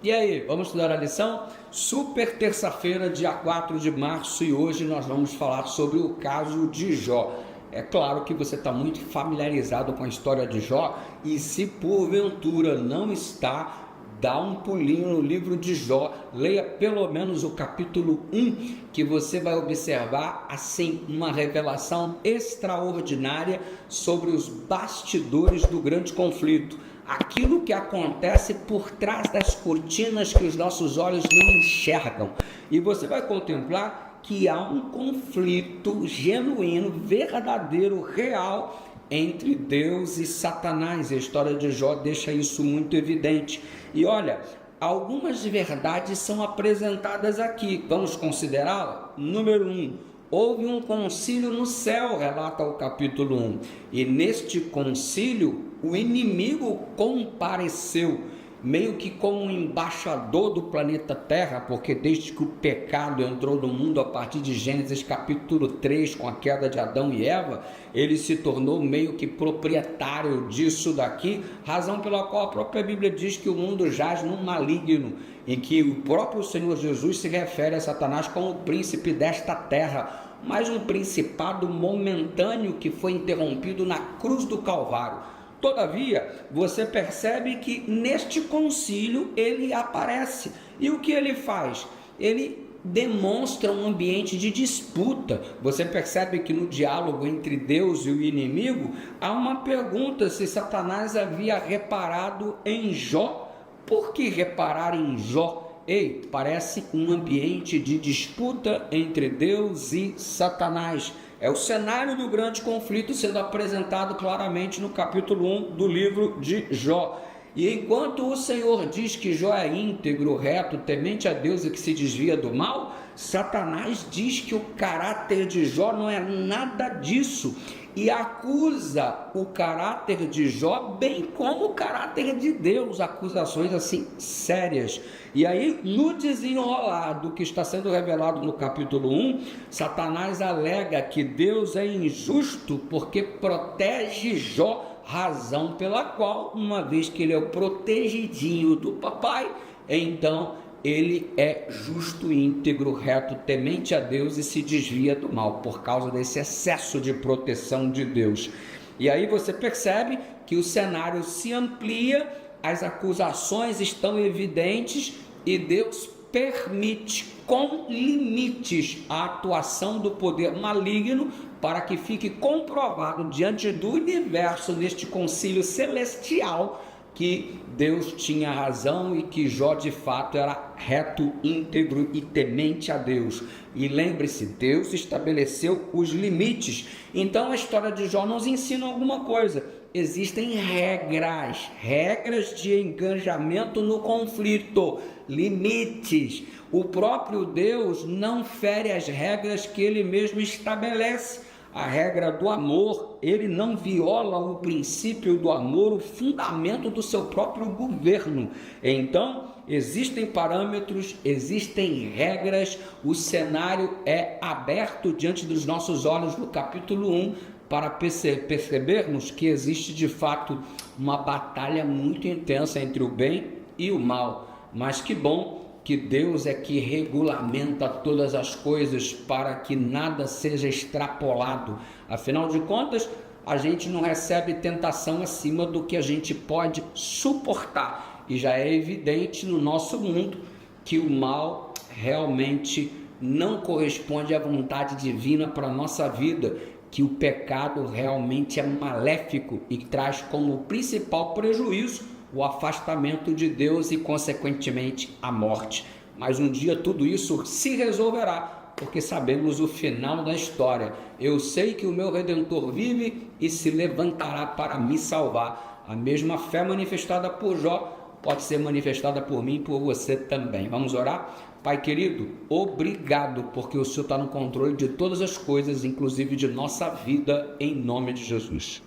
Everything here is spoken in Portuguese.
E aí, vamos estudar a lição? Super terça-feira, dia 4 de março, e hoje nós vamos falar sobre o caso de Jó. É claro que você está muito familiarizado com a história de Jó, e se porventura não está, dá um pulinho no livro de Jó, leia pelo menos o capítulo 1, que você vai observar assim uma revelação extraordinária sobre os bastidores do grande conflito. Aquilo que acontece por trás das cortinas que os nossos olhos não enxergam. E você vai contemplar que há um conflito genuíno, verdadeiro, real entre Deus e Satanás. A história de Jó deixa isso muito evidente. E olha, algumas verdades são apresentadas aqui. Vamos considerá-la? Número 1. Houve um concílio no céu, relata o capítulo 1. E neste concílio, o inimigo compareceu, meio que como um embaixador do planeta Terra, porque desde que o pecado entrou no mundo a partir de Gênesis capítulo 3, com a queda de Adão e Eva, ele se tornou meio que proprietário disso daqui, razão pela qual a própria Bíblia diz que o mundo jaz no maligno, em que o próprio Senhor Jesus se refere a Satanás como o príncipe desta terra, mas um principado momentâneo que foi interrompido na cruz do Calvário. Todavia, você percebe que neste concílio ele aparece. E o que ele faz? Ele demonstra um ambiente de disputa. Você percebe que no diálogo entre Deus e o inimigo, há uma pergunta se Satanás havia reparado em Jó. Por que reparar em Jó? Ei, parece um ambiente de disputa entre Deus e Satanás. É o cenário do grande conflito sendo apresentado claramente no capítulo 1 do livro de Jó. E enquanto o Senhor diz que Jó é íntegro, reto, temente a Deus e que se desvia do mal, Satanás diz que o caráter de Jó não é nada disso e acusa o caráter de Jó, bem como o caráter de Deus, acusações assim sérias. E aí, no desenrolar do que está sendo revelado no capítulo 1, Satanás alega que Deus é injusto porque protege Jó, razão pela qual, uma vez que ele é o protegidinho do papai, então ele é justo, íntegro, reto, temente a Deus e se desvia do mal, por causa desse excesso de proteção de Deus. E aí você percebe que o cenário se amplia, as acusações estão evidentes e Deus permite com limites a atuação do poder maligno para que fique comprovado diante do universo, neste concílio celestial, que Deus tinha razão e que Jó de fato era reto, íntegro e temente a Deus. E lembre-se, Deus estabeleceu os limites. Então a história de Jó nos ensina alguma coisa. Existem regras de engajamento no conflito, limites. O próprio Deus não fere as regras que ele mesmo estabelece. A regra do amor, ele não viola o princípio do amor, o fundamento do seu próprio governo. Então, existem parâmetros, existem regras, o cenário é aberto diante dos nossos olhos no capítulo 1, para percebermos que existe de fato uma batalha muito intensa entre o bem e o mal. Mas que bom que Deus é que regulamenta todas as coisas para que nada seja extrapolado. Afinal de contas, a gente não recebe tentação acima do que a gente pode suportar. E já é evidente no nosso mundo que o mal realmente não corresponde à vontade divina para a nossa vida, que o pecado realmente é maléfico e traz como principal prejuízo o afastamento de Deus e, consequentemente, a morte. Mas um dia tudo isso se resolverá, porque sabemos o final da história. Eu sei que o meu Redentor vive e se levantará para me salvar. A mesma fé manifestada por Jó pode ser manifestada por mim e por você também. Vamos orar? Pai querido, obrigado, porque o Senhor está no controle de todas as coisas, inclusive de nossa vida, em nome de Jesus.